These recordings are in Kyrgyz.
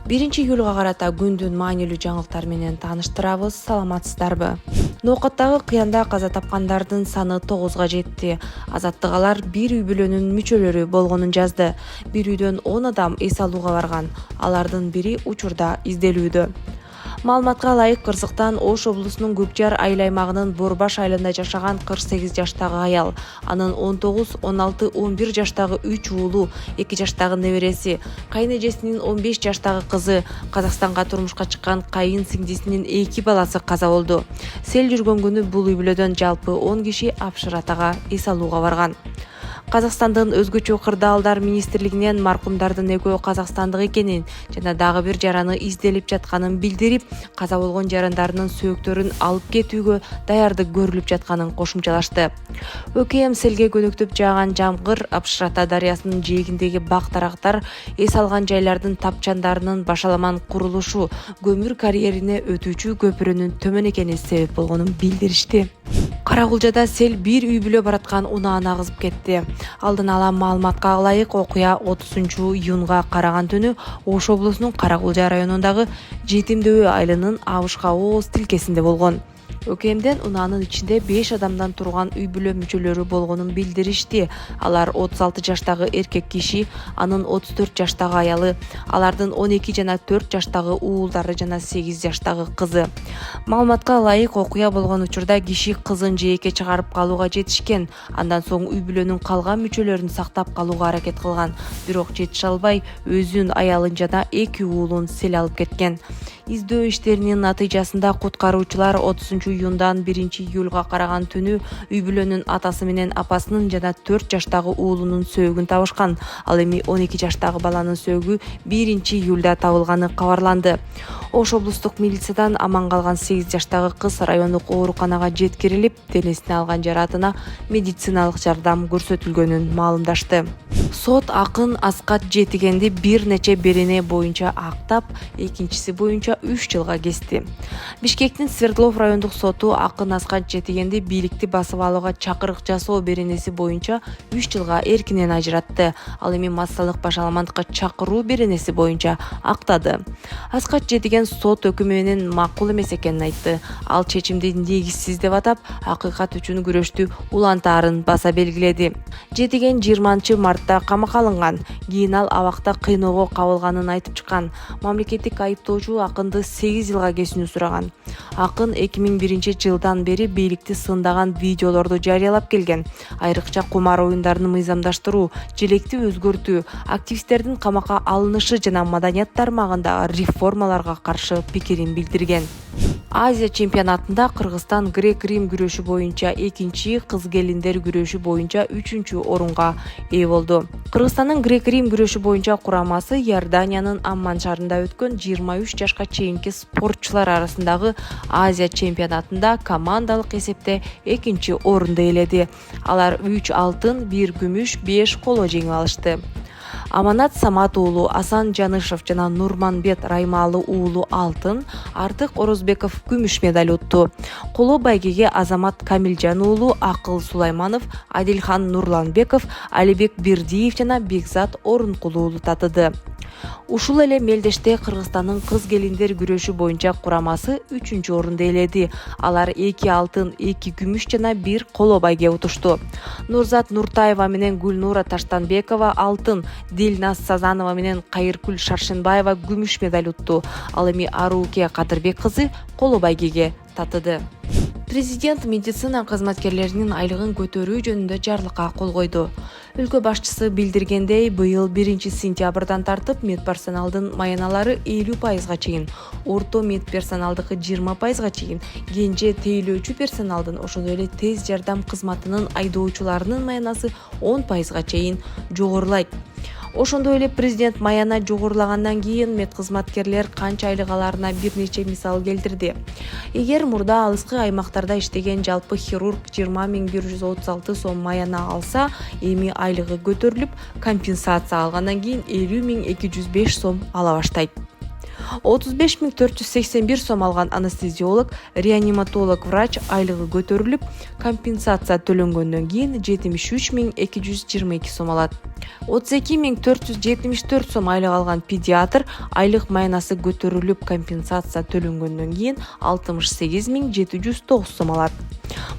1-июлга карата күндүн маанилүү жаңылыктары менен тааныштырабыз. Саламатсыздарбы? Ноокаттагы кыянда каза тапкандардын саны 9га жетти. Азаттык алар бир үй бүлөнүн мүчөлөрү болгонун жазды. Бир үйдөн 10 адам эс алууга барган. Алардын бири учурда изделүүдө. Маалыматка ылайык, Кырсыктан Ош облусунун Көкжар айыл аймагынын Борбаш айылында жашаган 48 жаштагы аял, анын 19, 16, 11 жаштагы 3 уулу, 2 жаштагы небереси, кайын эжесинин 15 жаштагы кызы, Казакстанга турмушка чыккан кайын сиңдисинин 2 баласы каза болду. Сел жүргөн күнү бул үй бүлөдөн жалпы 10 киши Апшыр атага эс алууга барган. Казакстандын өзгөчө кырдаалдар министрлигинен маркумдардын экөө казакстандык экенин жана дагы бир жараны изделип жатканын билдирип, каза болгон жарандарынын сөөктөрүн алып кетүүгө даярдык көрүлүп жатканын кошумчалашты. ӨКМ селге көнүктүп жааган жамгыр Апшыр ата дарыясынын жээгиндеги бак-дарактар, эс алган жайлардын тапчандарынын башаламан курулушу, көмүр карьерине өтүүчү көпүрөнүн төмөн экени себеп болгонун билдиришти. Карагулжада сел бир үй бүлө бараткан унааны агызып кетти. Алдын ала маалыматка ылайык, окуя 30-июнга караган түнү Ош облусунун Карагулжа районундагы Жетимдөбө айылынын Абышка ооз тилкесинде болгон. ÖКМден унаанын ичинде 5 адамдан турган үй бүлө мүчөлөрү болгонун билдиришти. Алар 36 жаштагы эркек киши, анын 34 жаштагы аялы, алардын 12 жана 4 жаштагы уулдары жана 8 жаштагы кызы. Маалыматка ылайык, окуя болгон учурда киши кызын жээкке чыгарып калууга жетишкен. Андан соң үй бүлөнүн калган мүчөлөрүн сактап калууга аракет кылган. Бирок жетише албай, өзүн, аялын жана 2 уулун сел алып кеткен. Издөө иштеринин натыйжасында куткаруучулар 30-июндан 1-июлга караган түнү үй бүлөнүн атасы менен апасынын жана 4 жаштагы уулунун сөөгүн табышкан. Ал эми 12 жаштагы баланын сөөгү 1-июлда табылганы кабарланды. Ош облустук милициядан аман калган 8 жаштагы кыз райондук ооруканага жеткирилип, денесине алган жаратына медициналык жардам көрсөтүлгөнүн маалымдашты. Сот акын Аскат Жетигенди бир нече берене боюнча актап, экинчиси боюнча 3 жылга кести. Бишкектин Свердлов райондук соту акын Аскат Жетигенди бийликти басып алууга чакырык жасоо беренеси боюнча 3 жылга эркинен ажыратты. Ал эми массалык башаламандыкка чакыруу беренеси боюнча актады. Аскат Жетиген сот өкүмү менен макул эмес экенин айтты. Ал чечимди негизсиз деп атап, акыйкат үчүн күрөштү улантаарын баса белгиледи. Жетиген 20 мартта камакка алынган. Кийин ал абакта кыйноого кабылганын айтып чыккан. Мамлекеттик айыптоочу акынды 8 жылга кесүүнү сураган. Акын 2001 жылдан бери бийликти сындаган видеолорду жарыялап келген. Айрыкча кумар оюндарын мыйзамдаштыруу, желекти өзгөртүү, активисттердин камакка алынышы жана маданият тармагындагы реформаларга каршы пикирин билдирген. Азия чемпионатында Кыргызстан грек-рим күрөшү боюнча 2-чи, кыз келиндер күрөшү боюнча 3-чү орунга ээ болду. Кыргызстандын грек-рим күрөшү боюнча курамасы Иорданиянын Амман шаарында өткөн 23 жашка чейинки спортчулар арасындагы Азия чемпионатында командалык эсепте 2-чи орунду ээледи. Алар 3 алтын, 1 күмүш, 5 коло жеңип алышты. Аманат Самат уулу Асан Жанышев жана Нурманбет Раймалы уулу алтын, Артык Орозбеков күмүш медаль утту. Коло байгеге Азамат Камилжан уулу Акыл Сулайманов, Адилхан Нурланбеков, Алибек Бирдиев жана Бекзат Орункулу уулу татыды. Ушул эле мелдеште Кыргызстандын кыз келиндер күрөшү боюнча курамасы 3-чү орунду ээледи. Алар 2 алтын, 2 күмүш жана 1 коло байге утушту. Нурзат Нуртаева менен Гүлнура Таштанбекова алтын, Дилназ Сазанова менен Кайыркүл Шаршенбаева күмүш медаль утту. Ал эми Арууке Кадырбек кызы коло байгеге татыды. Президент медицина кызматкерлеринин айлыгын көтөрүү жөнүндө жарлыкка кол койду. Өлкө башчысы билдиргендей, быйыл 1-сентябрдан тартып медперсоналдын маяналары 50%га чейин, орто медперсоналдыкы 20%га чейин, кенже тейлөөчү персоналдын, ошондой эле тез жардам кызматынын айдоочуларынын маянасы 10%га чейин жогорулайт. Ошондой эле президент маяна жогорулагандан кийин медкызматкерлер канча айлык аларына бир нече мисал келтирди. Эгер мурда алыскы аймактарда иштеген жалпы хирург 20 136 сом маяна алса, эми айлыгы көтөрүлүп, компенсация алгандан кийин 50 205 сом ала баштайт. 35.481 сом алган анестезиолог, реаниматолог врач айлыгы көтөрүлүп, компенсация төлөнгөндөн кийин 73.222 сом алат. 32.474 сом айлык алган педиатр айлык майнасы көтөрүлүп, компенсация төлөнгөндөн кийин 68.709 сом алат.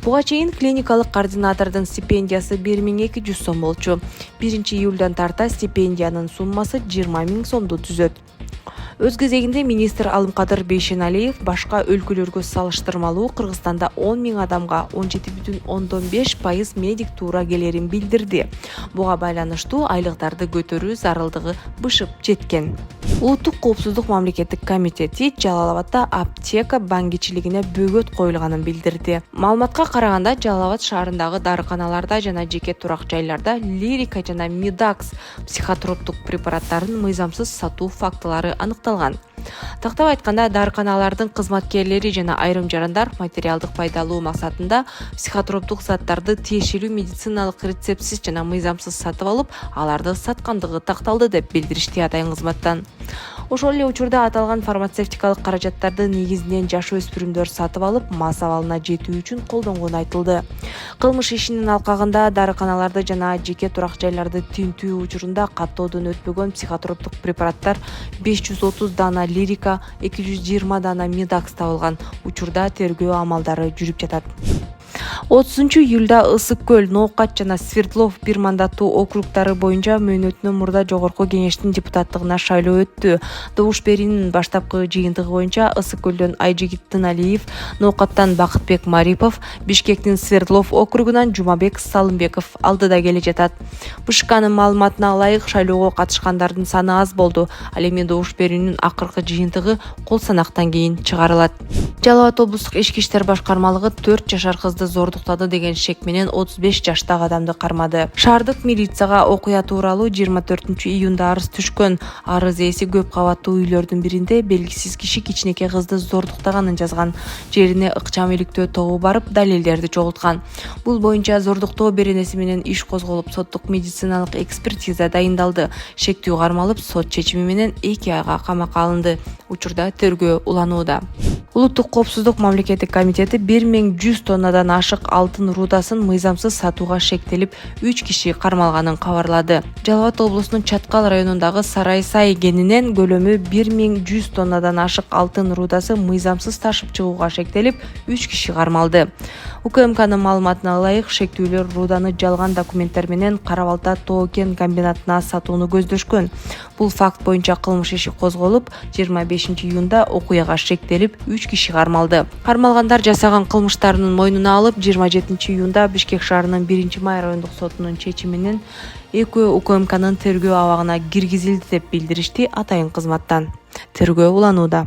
Буга чейин клиникалык координатордун стипендиясы 1200 сом болчу. 1-июлдан тарта стипендиянын суммасы 20.000 сомду түзөт. Өз кезегинде министр Алымкадыр Бейшеналиев башка өлкөлөргө салыштырмалуу Кыргызстанда 10.000 адамга 17,5% медик туура келерин билдирди. Буга байланыштуу айлыктарды көтөрүү зарылдыгы бышып жеткен. Улуттук коопсуздук мамлекеттик комитети Жалал Абадда аптека баңгичилигине бөгөт коюлганын билдирди. Маалыматка караганда, Жалал Абад шаарындагы дарыканаларда жана жеке турак жайларда лирика жана мидакс психотроптук препараттарын мыйзамсыз сатуу фактылары аныкталган. Тактап айтканда, дарыканалардын кызматкерлери жана айрым жарандар материалдык пайдалуу максатында психотроптук заттарды тиешелүү медициналык рецептсиз жана мыйзамсыз сатып алып, аларды саткандыгы такталды деп билдиришти атайын кызматтан. Ошол эле учурда аталган фармацевтикалык каражаттарды негизинен жаш өспүрүмдөр сатып алып, мас абалына жетүү үчүн колдонгону айтылды. Кылмыш ишинин алкагында дарыканаларды жана жеке турак жайларды тинтүү учурунда каттоодон өтпөгөн психотроптук препараттар 530 дана лирика, 220 дана мидакс табылган. Учурда тергөө амалдары жүрүп жатат. 30-июлда Ысык көл, Ноокат жана Свердлов бир мандаттуу округдары боюнча мөөнөтүнөн мурда Жогорку Кеңештин депутаттыгына шайлоо өттү. Добуш берүүнүн баштапкы жыйынтыгы боюнча Ысык көлдөн Айжигит Тыналиев, Ноокаттан Бакытбек Марипов, Бишкектин Свердлов округунан Жумабек Салымбеков алдыда келе жатат. БШКнын маалыматына ылайык, шайлоого катышкандардын саны аз болду. Ал эми добуш берүүнүн акыркы жыйынтыгы кол санактан кийин чыгарылат. Жалал Абад облустук ички иштер башкармалыгы 4 жашар кызды зордуктады деген шек менен 35 жаштагы адамды кармады. Шаардык милицияга окуя тууралуу 24-июнда арыз түшкөн. Арыз ээси көп кабаттуу үйлөрдүн биринде белгисиз киши кичинекей кызды зордуктаганын жазган. Жерине ыкчам иликтөө тобу барып, далилдерди чогулткан. Бул боюнча зордуктоо беренеси менен иш козголуп, соттук медициналык экспертиза дайындалды. Шектүү кармалып, сот чечими менен 2 айга камакка алынды. Учурда тергөө уланууда. Улуттук коопсуздук мамлекеттик комитети 1100 тоннадан ашык алтын рудасын мыйзамсыз сатууга шектелип, 3 киши кармалганын кабарлады. Жалал Абад облусунун Чаткал районундагы Сарай-Сай кенинен көлөмү 1100 тоннадан ашык алтын рудасы мыйзамсыз ташып чыгууга шектелип, 3 киши кармалды. УКМКнын маалыматына ылайык, шектүүлөр руданы жалган документтер менен Кара Балта тоо кен комбинатына сатууну көздөшкөн. Бул факт боюнча кылмыш иши козголуп, 25-июнда окуяга шектелип, 3 киши кармалды. Кармалгандар жасаган кылмыштарынын мойнуна алып, 27-июнда Бишкек шаарынын 1-Май райондук сотунун чечими менен экөө УКМКнын тергөө абагына киргизилди деп билдиришти атайын кызматтан. Тергөө уланууда.